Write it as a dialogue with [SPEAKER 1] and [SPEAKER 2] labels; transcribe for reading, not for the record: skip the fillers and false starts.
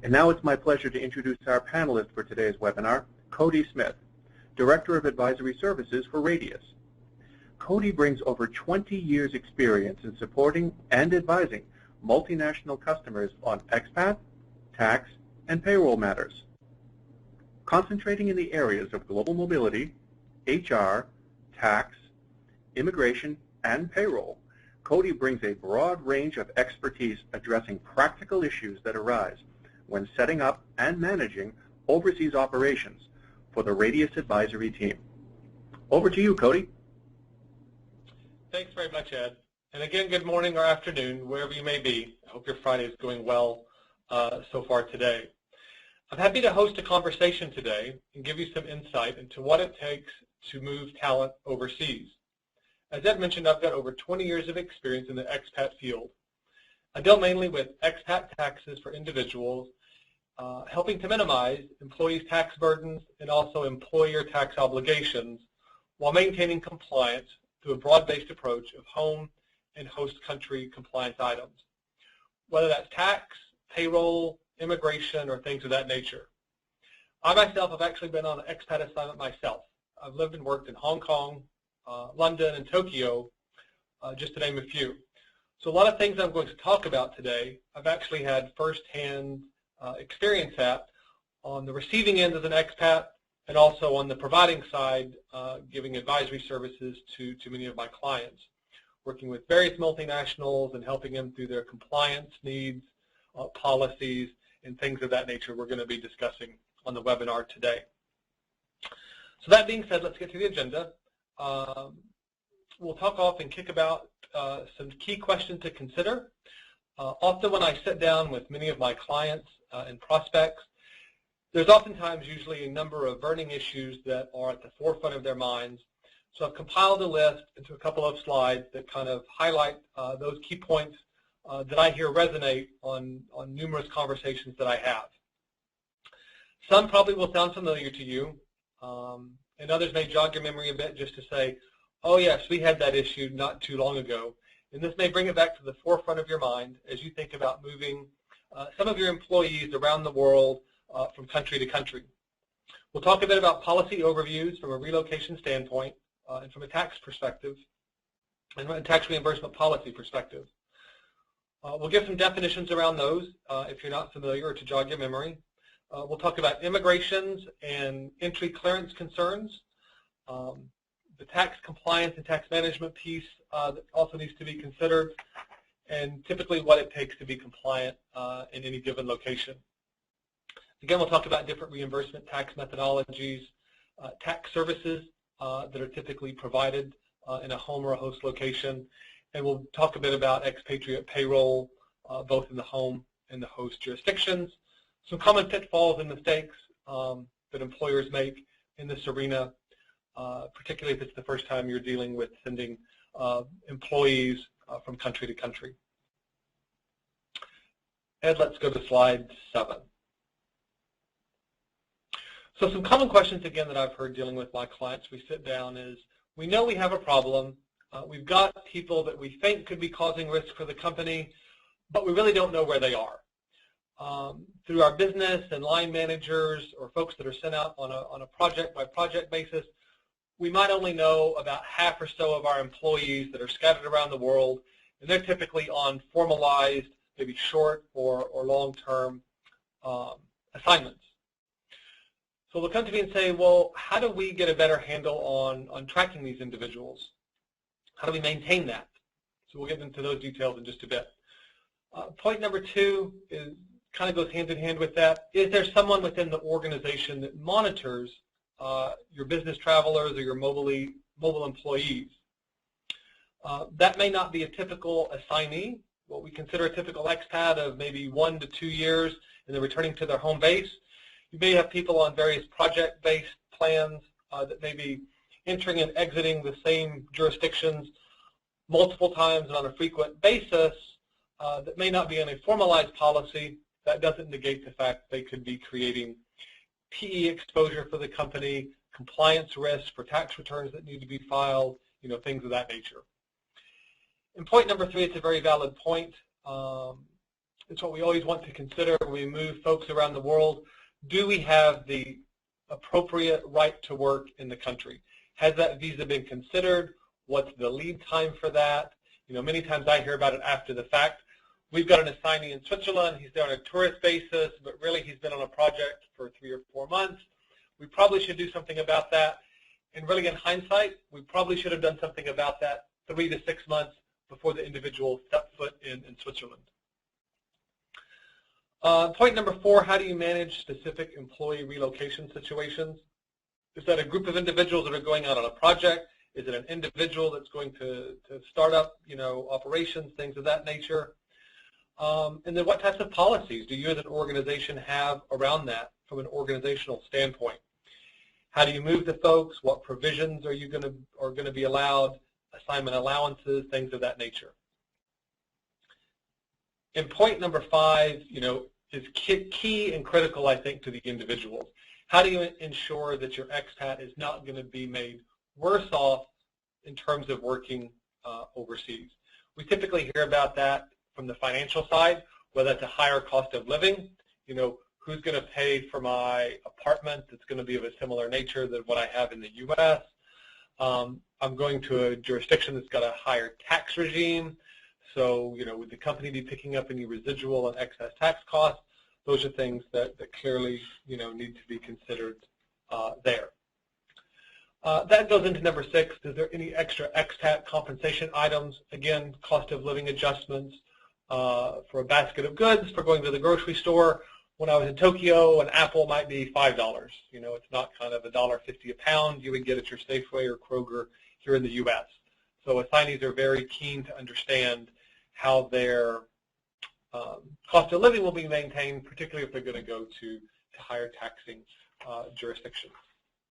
[SPEAKER 1] And now it's my pleasure to introduce our panelist for today's webinar, Cody Smith, Director of Advisory Services for Radius. Cody brings over 20 years' experience in supporting and advising multinational customers on expat, tax, and payroll matters. Concentrating in the areas of global mobility, HR, tax, immigration, and payroll, Cody brings a broad range of expertise addressing practical issues that arise when setting up and managing overseas operations for the Radius Advisory team. Over to you, Cody.
[SPEAKER 2] Thanks very much, Ed. And again, good morning or afternoon, wherever you may be. I hope your Friday is going well so far today. I'm happy to host a conversation today and give you some insight into what it takes to move talent overseas. As Ed mentioned, I've got over 20 years of experience in the expat field. I deal mainly with expat taxes for individuals, helping to minimize employees' tax burdens and also employer tax obligations while maintaining compliance through a broad-based approach of home and host country compliance items, whether that's tax, payroll, immigration, or things of that nature. I myself have actually been on an expat assignment myself. I've lived and worked in Hong Kong, London, and Tokyo, just to name a few. So a lot of things I'm going to talk about today, I've actually had firsthand experience at on the receiving end as an expat and also on the providing side, giving advisory services to many of my clients, working with various multinationals and helping them through their compliance needs, policies, and things of that nature we're going to be discussing on the webinar today. So that being said, let's get to the agenda. We'll talk off and kick about some key questions to consider. Often when I sit down with many of my clients and prospects, there's oftentimes usually a number of burning issues that are at the forefront of their minds. So I've compiled a list into a couple of slides that kind of highlight those key points that I hear resonate on numerous conversations that I have. Some probably will sound familiar to you, and others may jog your memory a bit just to say, oh yes, we had that issue not too long ago. And this may bring it back to the forefront of your mind as you think about moving some of your employees around the world from country to country. We'll talk a bit about policy overviews from a relocation standpoint and from a tax perspective and a tax reimbursement policy perspective. We'll give some definitions around those if you're not familiar or to jog your memory. We'll talk about immigrations and entry clearance concerns, the tax compliance and tax management piece that also needs to be considered, and typically what it takes to be compliant in any given location. Again, we'll talk about different reimbursement tax methodologies, tax services that are typically provided in a home or a host location, and we'll talk a bit about expatriate payroll both in the home and the host jurisdictions, some common pitfalls and mistakes that employers make in this arena, particularly if it's the first time you're dealing with sending employees from country to country. Ed, let's go to slide 7. So some common questions, again, that I've heard dealing with my clients. We sit down is, we know we have a problem. We've got people that we think could be causing risk for the company, but we really don't know where they are. Through our business and line managers or folks that are sent out on a project-by-project basis, we might only know about half or so of our employees that are scattered around the world, and they're typically on formalized, maybe short or long-term assignments. So they'll come to me and say, well, how do we get a better handle on tracking these individuals? How do we maintain that? So we'll get into those details in just a bit. Point number 2 is kind of goes hand in hand with that. Is there someone within the organization that monitors your business travelers or your mobile employees? That may not be a typical assignee, what we consider a typical expat of maybe 1 to 2 years, and then returning to their home base. You may have people on various project-based plans that may be entering and exiting the same jurisdictions multiple times and on a frequent basis that may not be in a formalized policy. That doesn't negate the fact they could be creating PE exposure for the company, compliance risks for tax returns that need to be filed, things of that nature. And point number 3, it's a very valid point. It's what we always want to consider when we move folks around the world. Do we have the appropriate right to work in the country? Has that visa been considered? What's the lead time for that? You know, many times I hear about it after the fact. We've got an assignee in Switzerland. He's there on a tourist basis, but really he's been on a project for 3 or 4 months. We probably should do something about that. And really, in hindsight, we probably should have done something about that 3 to 6 months before the individual stepped foot in Switzerland. Point number 4, how do you manage specific employee relocation situations? Is that a group of individuals that are going out on a project? Is it an individual that's going to start up, you know, operations, things of that nature? And then what types of policies do you as an organization have around that from an organizational standpoint? How do you move the folks? What provisions are going to be allowed? Assignment allowances, things of that nature. And point number 5, you know, is key and critical, I think, to the individuals. How do you ensure that your expat is not going to be made worse off in terms of working overseas? We typically hear about that from the financial side, whether it's a higher cost of living. You know, who's going to pay for my apartment that's going to be of a similar nature than what I have in the U.S.? I'm going to a jurisdiction that's got a higher tax regime. So, you know, would the company be picking up any residual and excess tax costs? Those are things that clearly, you know, need to be considered there. That goes into number 6. Is there any extra expat compensation items? Again, cost of living adjustments for a basket of goods for going to the grocery store. When I was in Tokyo, an apple might be $5. You know, it's not kind of $1.50 a pound you would get at your Safeway or Kroger here in the U.S. So assignees are very keen to understand how their cost of living will be maintained, particularly if they're going to go to higher taxing jurisdictions.